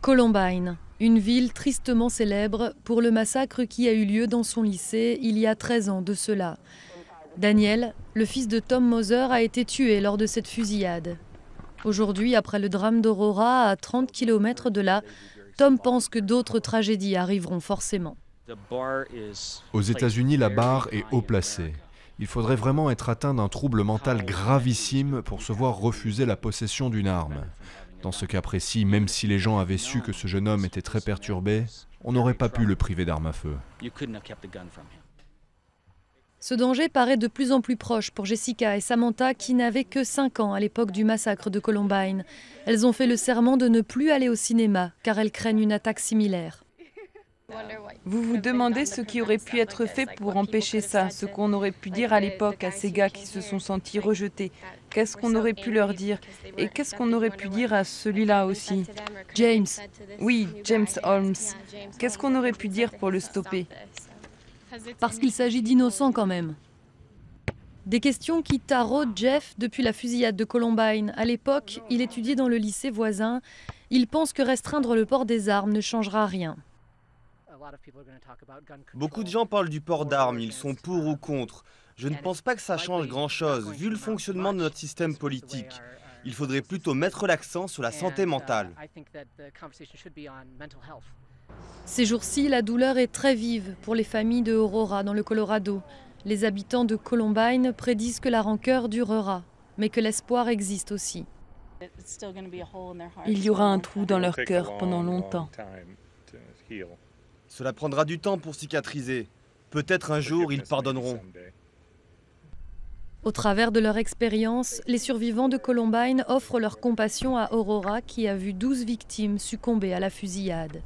Columbine, une ville tristement célèbre pour le massacre qui a eu lieu dans son lycée il y a 13 ans de cela. Daniel, le fils de Tom Moser, a été tué lors de cette fusillade. Aujourd'hui, après le drame d'Aurora, à 30 km de là, Tom pense que d'autres tragédies arriveront forcément. Aux États-Unis, la barre est haut placée. Il faudrait vraiment être atteint d'un trouble mental gravissime pour se voir refuser la possession d'une arme. Dans ce cas précis, même si les gens avaient su que ce jeune homme était très perturbé, on n'aurait pas pu le priver d'arme à feu. Ce danger paraît de plus en plus proche pour Jessica et Samantha qui n'avaient que 5 ans à l'époque du massacre de Columbine. Elles ont fait le serment de ne plus aller au cinéma car elles craignent une attaque similaire. Vous vous demandez ce qui aurait pu être fait pour empêcher ça, ce qu'on aurait pu dire à l'époque à ces gars qui se sont sentis rejetés. Qu'est-ce qu'on aurait pu leur dire? Et qu'est-ce qu'on aurait pu dire à celui-là aussi? James. Oui, James Holmes. Qu'est-ce qu'on aurait pu dire pour le stopper? Parce qu'il s'agit d'innocents quand même. Des questions qui taraudent Jeff depuis la fusillade de Columbine. À l'époque, il étudiait dans le lycée voisin. Il pense que restreindre le port des armes ne changera rien. Beaucoup de gens parlent du port d'armes, ils sont pour ou contre. Je ne pense pas que ça change grand-chose, vu le fonctionnement de notre système politique. Il faudrait plutôt mettre l'accent sur la santé mentale. Ces jours-ci, la douleur est très vive pour les familles de Aurora dans le Colorado. Les habitants de Columbine prédisent que la rancœur durera, mais que l'espoir existe aussi. Il y aura un trou dans leur cœur pendant longtemps. Cela prendra du temps pour cicatriser. Peut-être un jour, ils pardonneront. Au travers de leur expérience, les survivants de Columbine offrent leur compassion à Aurora qui a vu 12 victimes succomber à la fusillade.